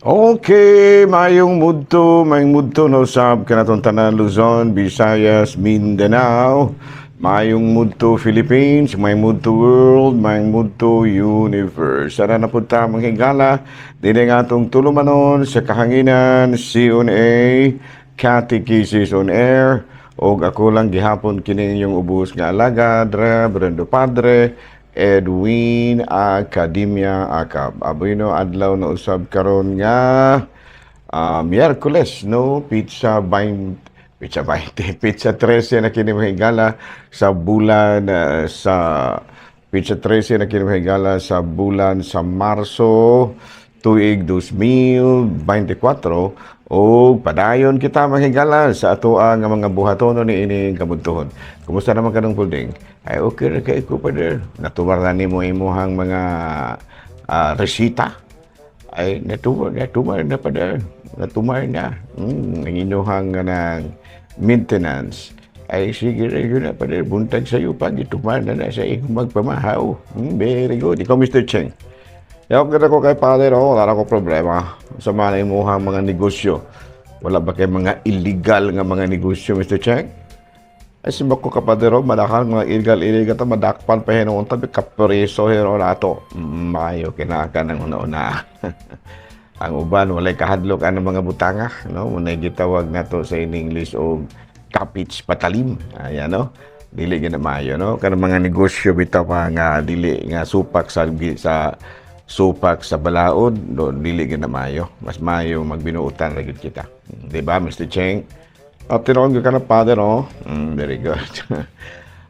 Okay, mayong mudto no sab kanatong tanan Luzon, Visayas, Mindanao. Mayong mudto Philippines, may mudto world, may mudto universe. Sana na punta mga higala, dili nga atong tulumanon sa kahanginan, CONA, Catechesis on Air, o ako lang gihapon kini inyong ubos nga alagad, Brendo Padre, Edwin Academia Akab. Aboy no adlaw na usab karon nga Miyerkules no pizza 20, pizza 13 na kini mahigala sa bulan sa pizza 13 na kini mahigala sa bulan sa Marso tuig 2024 o padayon kita mahigala sa ato nga mga buhaton ni ini kabudtuhon. Kumusta naman kanang pulding? Ay okay ra kay ko pa der. Natuwar na nimo imuhang mga resita. Ay natumar na pa der. Natumar na. Ang inuhang ng maintenance. Ay sige ra yun na pa der. Buntag sa iyo pag itumar na sa iyong magpamahaw. Very good. Ikaw Mr. Cheng. Yaw kita ko kay Father, wala ko problema sa mga imuhang mga negosyo. Wala ba kay mga illegal nga mga negosyo, Mr. Cheng? Ay si ko ka Father, madakal mga illegal ta madakpan pa hinuon tabi kapreso hero nato. Mayo kinaka ng una-una. Ang uban walay kahadlok ang mga butanga, no? Munay gitawag nato sa in English og kapits patalim. Ayan, no? Dili gina mayo, no? Kanang mga negosyo bitaw pa nga dili nga supak sa supak sa balaod, do dili gina mayo. Mas mayo magbinuutan ra gyud kita. Di ba, Mr. Cheng? Tinuon ka na Father, no? Very good.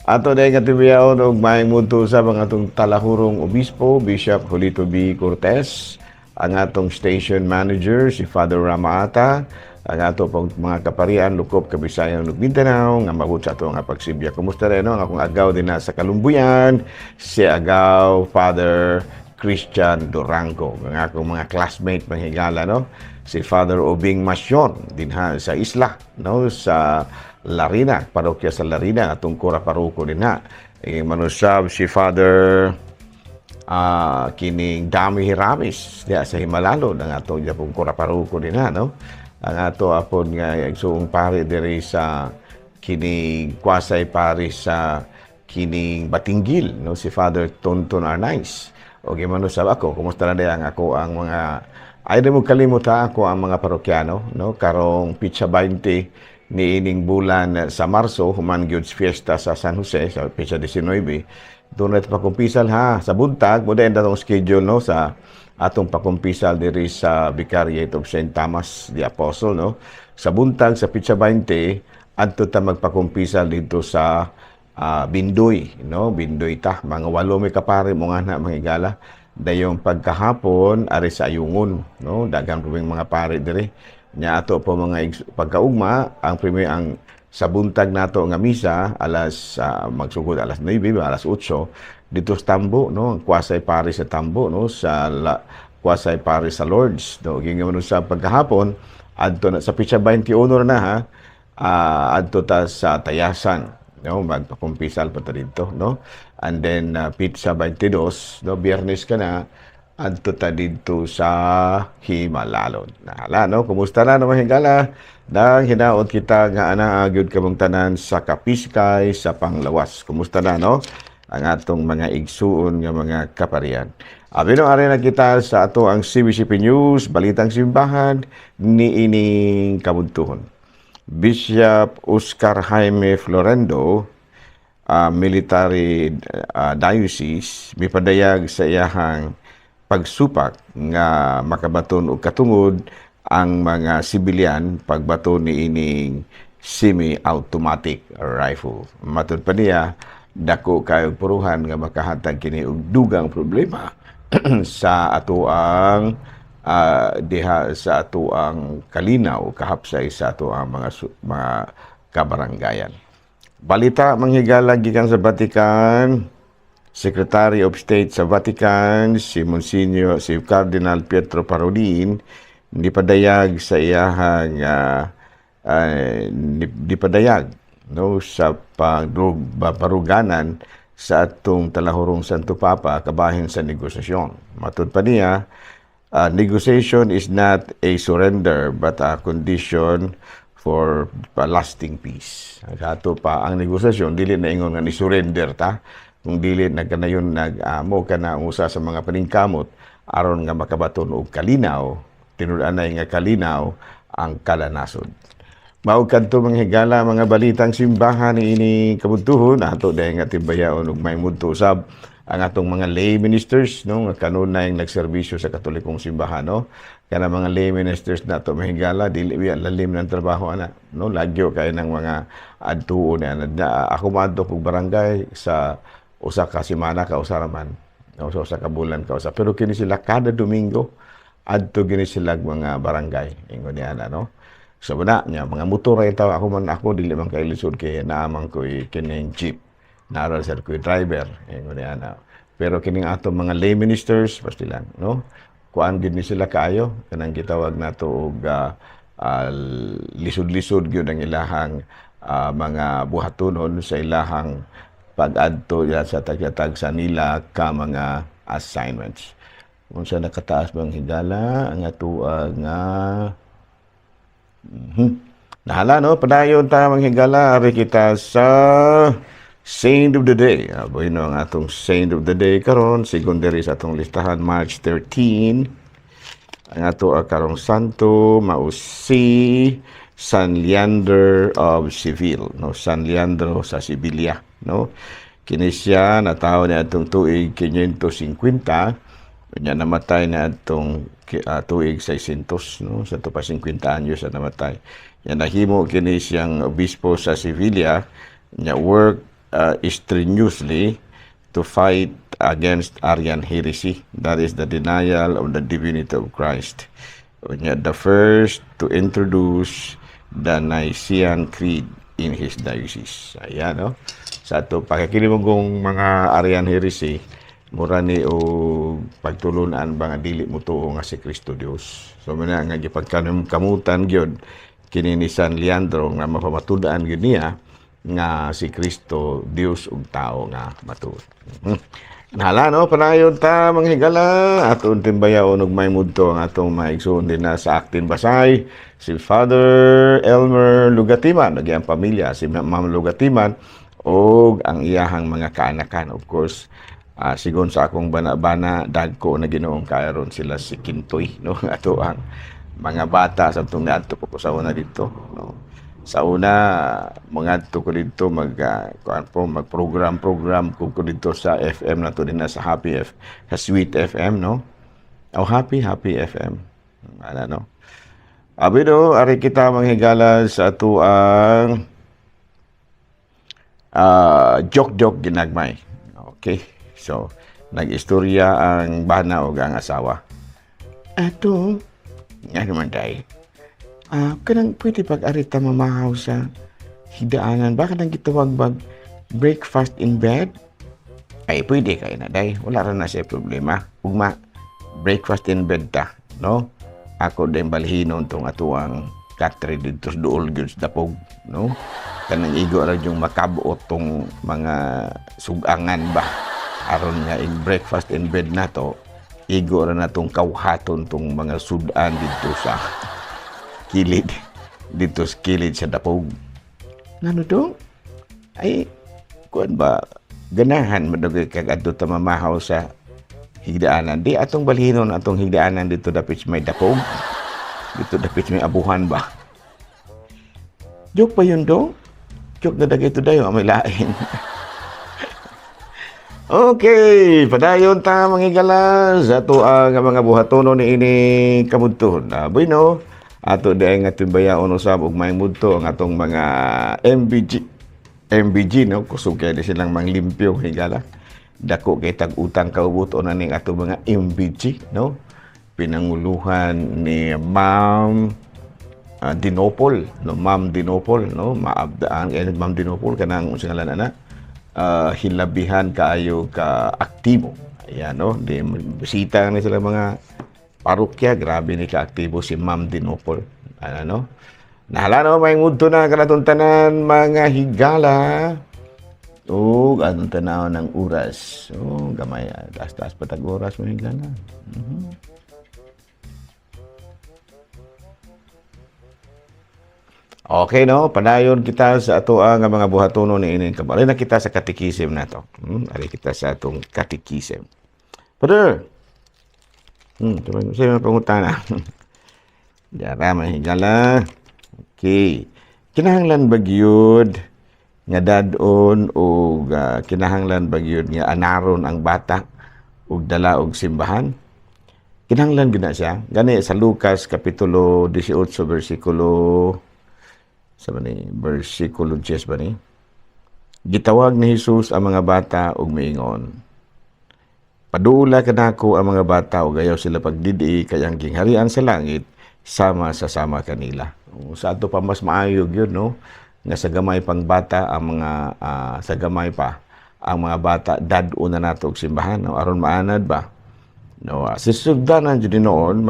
Ato dahil nga tibiyaon og maayong mudto sa mga atong talahurong obispo, Bishop Julito B. Cortez, ang atong station manager, si Father Ramaata, ang ato pong mga kaparian, Lukop, Kabisayan, ug Mindanao, nga mabot sa ato nga pagsibya. Kumusta rin, no? Ang akong agaw din na sa Kalumbuyan, si agaw Father Christian Durango, ang akong mga classmate manghigala, no? Si Father Obing Masyon dinha sa isla, no? Sa Larina, parokya sa Larina, atong Kura Paruko dinha. Manusab si Father kining Dami Hiramis diha sa Himalalo, ang atong Japong Kura Paruko dinha, no? Ang ato apon nga igsuong pari diri sa kining Kwasay pari sa kining Batinggil, no? Si Father Tonton Arnaiz. Okay, manusab ako, kumusta na dayang ako ang mga, ay mo kalimutan ako ang mga parokyano, no? Karong Pizza 20 ni ining bulan sa Marso, human gyud fiesta sa San Jose, sa Pizza 19, doon natin pakumpisal ha, sa buntag, mo din datong schedule, no? Sa atong pakumpisal diri sa Vicariate of St. Thomas the Apostle, no? Sa buntag, sa Pizza 20, adto ta magpakumpisal dito sa Bindoy, no? Bindoy ta, mga 8 may kapare mo nga na mga igala. Dayong pagkahapon ari sa Ayungon, no? Daghang puming mga pare diri. Nya ato po mga pagkaugma, ang sa buntag nato nga misa alas magsugod alas 9, alas 8 dito sa Tambo, no? Ang Kwasay pare sa Tambo, no? Kwasay pare sa Lords, no? Gingon sa pagkahapon adto na sa Pizza 21 na ha. Adto ta sa Tayasan, no, magpakumpisal pa ta dito, no? And then Pizza 22, no, Biyernes ka na adto ta dito sa Himalalon. Nahala, no? Kumusta na naman hingala? Dang hinaot kita nga ana gyud kamong tanan sa Kapiskay sa Panglawas. Kumusta na, no? Ang atong mga igsuon nga mga kaparian. Abino ari na kita sa ato ang CBCP News, Balitang Simbahan ni ining kabudtuhon. Bishop Oscar Jaime Florendo, military diocese, mipadayag sa iyahang pagsupak nga makabaton og katungod ang mga sibilyan pagbaton ni ining semi-automatic rifle. Matud pa niya, dako kayo puruhan nga makahatag kini og dugang problema sa ato ang diha sa ato ang kalinaw kahapsay sa ato ang mga kabaranggayan. Balita manghigala gikan sa Vatican, Secretary of State sa Vatican si Cardinal Pietro Parolin nipadayag sa iyahang nipadayag, no, sa paruganan sa atong talahurong Santo Papa kabahin sa negosasyon. Matud pa niya, Negotiation is not a surrender but a condition for lasting peace. Ato pa ang negosasyon dili na ingon nga ni surrender ta, kung dili nagkanayon mo ka na usa sa mga paningkamot aron nga makabaton og kalinaw, tinud-anay nga kalinaw ang kalanasod. Mao kadto mga higala mga balitang simbahan ini kabudtuhon ato dayon nga timbayaon ug may mudto usab ang atong mga lay ministers no nga kanunay nagserbisyo sa Katolikong simbahan no. Kana mga lay ministers nato mahigala dili lalim ng trabaho ana no, lagyo kay ng mga adtuon na ako maadto og barangay sa usa ka semana ka usaraman no, so usa ka bulan ka usa, pero kini sila kada Domingo adto gini sila mga barangay ingon niya no. So bana niya mga motor ay taw ako dili man kay lisod kay naamang ko kining jeep naral sa ko driver ingon niya na. Pero kining ato mga lay ministers basta lang no, kuan gid ni sila kaayo kanang gitawag nato og lisod-lisod gyud ang ilahang mga buhatonon sa ilahang pag-adto sa tagatag sa nila ka mga assignments. Kung sa nakataas bang higala ang ato nga nahala no, padayon ta mga higala ari kita sa Saint of the Day. Bueno, ang atong Saint of the Day karon secondary sa atong listahan March 13. Ang ato karong santo mao si San Leandro of Seville, no, San Leandro sa Sibilia, no. Kini siya natawo ni atong tuig 550, nya namatay na atong tuig 600, no, sa pa 50 anyos na namatay. Yan nahimo kini siyang obispo sa Sevilla, nya work strenuously to fight against Arian heresy, that is the denial of the divinity of Christ. The first to introduce the Nicene Creed in his diocese. Ayan, no? Sa ito, pagkakilimugong mga Arian heresy, mura ni o pagtulunan ba nga dili mo tuo nga si Kristo Dios. So, muna nga gipagkamutan gyud kini ni San Leandro nga mapamatudan gyud niya nga si Kristo Dios ug tao nga matuod. Nahala no, panayon ta mga higala aton timbayaon og may mudto ang atong maigsoon din na sa Actin Basay si Father Elmer Lugatiman, nagyang pamilya si Ma'am Lugatiman og ang iyahang mga kaanakan. Of course, sigon sa akong bana-bana dagko na Ginoong karon sila si Kintoy no, ato ang mga bata sa tong naadto ko sa una dito no. Sa una, mga ko dito mag-program ko dito sa FM na to din na sa sa Sweet FM, no? Oh, Happy FM. Ano, no? Abi do, ari kita manghigala sa ato ang joke ginagmay. Okay? So, nag-istorya ang bana o ang asawa. Ato, nga naman tayo. Kanang pwede pag-arita mamahaw sa hidaanan. Baka nang gitawag breakfast in bed? Ay, pwede kayo na, day. Wala rin na siya problema. Ugma, breakfast in bed ta, no? Ako din balhinon tong atuang katri dito sa duol gyud sa dapog, no? Kanang igo ra yung makabuot tong mga sugangan ba. Aron nga in breakfast in bed na to, igo ra na tong kawhaton tong mga sudan dito sa kilid dito sa kilid sa dapog. Ngano to? Ay, kuan ba ganahan madugay kag adto ta mamahaw sa higdaanan. Di atong balhinon atong higdaanan dito dapit may dapog. Dito dapit may abuhan ba. Joke pa yun dong? Joke na dagay to dayo may lain. Okay, padayon ta mangigala sa ato ang mga buhatonon ni ini kamudton. Bueno, ato daay nga timbayaon usab og may mudto ang atong mga MBG no, kusog kay di silang manglimpyo higala. Dako kay tag-utang kaubuton na ning ato mga MBG no. Pinanguluhan ni Ma'am Dinopol no, Ma'am Dinopol no, maabdaan Ma'am Dinopol kanang unsang ngalan ana, hilabihan kaayo ka aktibo. Ayan no, di bisita ni sila mga parokya, grabe ni ka-aktibo si Ma'am Dinopol. Ano? Nahala no, may mudto na kanatong tanan mga higala. O, anong tanaw ng oras. O, gamay, taas-taas patag oras mga higala. Okay, no? Padayon kita sa ato nga mga buhatonon ni ining kabalo na kita sa katikisim na to. Ari kita sa atong katikisim. Brother, sa mga pangutana. Dara mahigala. Okay. Kinahanglan ba gyud nga dadon o kinahanglan ba gyud nga anaron ang bata ug dala og simbahan? Kinahanglan gyud na siya. Gani sa Lucas kapitulo 18 versikulo 10 ba ni? Gitawag ni Jesus ang mga bata ug miingon, padula kanako ang mga bata ug ayaw sila pagdidi kay ang gingharian sa langit sama kanila. Sa ato pa mas maayo gyud no nga sa gamay pang bata ang mga sa gamay pa ang mga bata dad-o na nato og simbahan no aron maanad ba. No, sisugdanan jud noon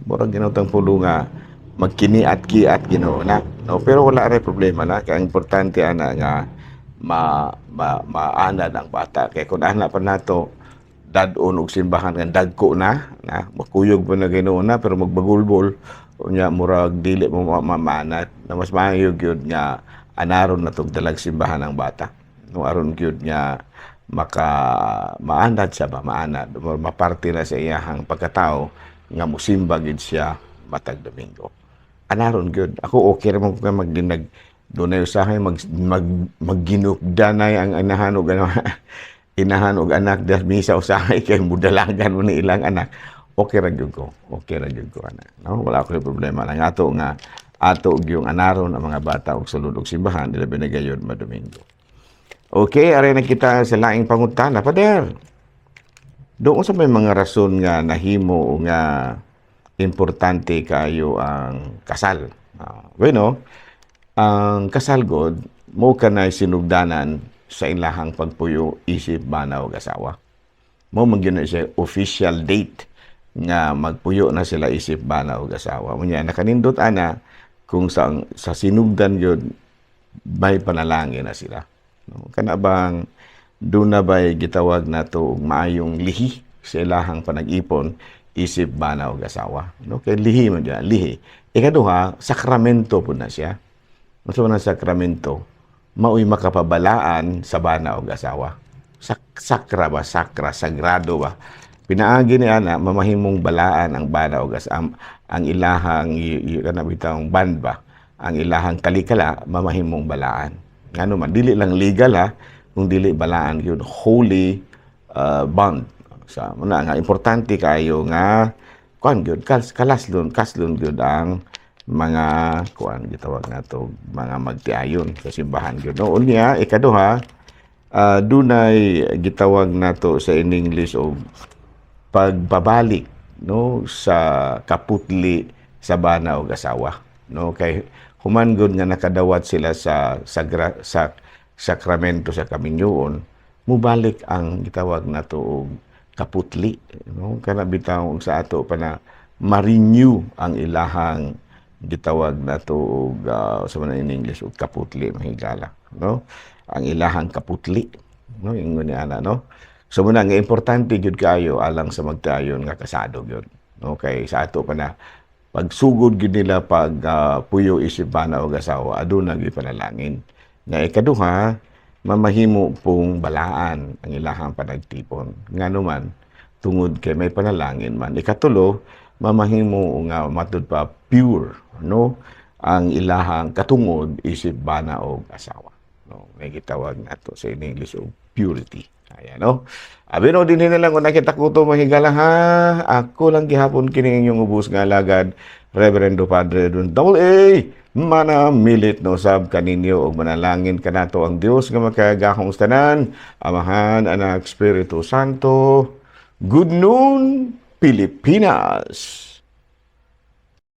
murag ginutang pulo nga magkiniat-kiat Ginoo na. No, pero wala ray problema na kay ang importante ana nga maanad ang bata kay kun ana pa nato dad-on og simbahan nga dagko na makuyog pa na Ginoo na pero magbagulbol unya murag dili mo mamanat na mas maayo gyud nga anaron na tong dalag simbahan ang bata no aron gyud nga maanad siya ba maanad maparti na sa iyahang pagkatao nga mosimba gid siya matag Domingo anaron gyud ako okay ra mo magdinag dunay usahay magginukdanay ang inahan og inahan og anak das misa usahay kay mudalagan mo ni ilang anak okay ra gyud ko anak no wala ko problema lang ato yung anaron ang mga bata og sulod og simbahan dili binagayon madomingo. Okay, aray na kita sa laing pangutana pader. Doon sa may mga rason nga nahimo nga importante kayo ang kasal. Bueno, ang kasal god mo kanay sinugdanan sa ilahang pagpuyo isip bana og asawa. Mo man gyud na siya official date nga magpuyo na sila isip bana og asawa. Unya nakanindot ana kung sa sinugdan gyud may panalangin na sila. No, kana bang doon na ba'y gitawag na to maayong lihi sa ilahang panag-ipon isip bana og asawa. No, kay lihi man dyan, lihi. Ikaduha, sakramento po na siya. Maso na sakramento, mao'y makapabalaan sa bana og asawa. Sakra ba? Sakra, sagrado ba? Pinaagi ni ana, mamahimong balaan ang bana og asawa. Ang ilahang, kanabitang band ba? Ang ilahang kalikala, mamahimong balaan. Ano man, dili lang legal ha, kung dili balaan yun, holy bond. Sa muna nga importante kayo nga kuan gyud kaslon gyud ang mga kuan gitawag nato mga magtiayon sa simbahan gyud. No unya ikaduha dunay gitawag nato sa in English og pagbabalik no sa kaputli sa bana og asawa. No kay human gud nga nakadawat sila sa sakramento sa kaminyoon, mubalik ang gitawag nato og kaputli, no? Kana bitaw sa ato pa na ma-renew ang ilahang gitawag nato og sa man in English og kaputli mahigala, no? Ang ilahang kaputli, no? Ingon ni ana, no? So muna nga importante gyud kayo alang sa magtayon nga kasado gyud, no? Kay sa ato pa na pagsugod gid nila pag puyo isip bana og asawa aduna gyud panalangin. Nga ikaduha, mamahimo pong balaan ang ilahang panagtipon. Ngano man tungod kay may panalangin man. Ikatulo, mamahimo nga matud pa pure no ang ilahang katungod isip bana og asawa. No, may gitawag nato sa English og purity. Ayan, no? Abi no, din na lang kung nakita ko ito mahigala ha. Ako lang gihapon kini inyong ubos nga alagad, Reverendo Padre Don Double A. Mana milit no sab kaninyo og manalangin kanato ang Dios nga makagahong tanan, Amahan, Anak, Espiritu Santo. Good noon, Pilipinas.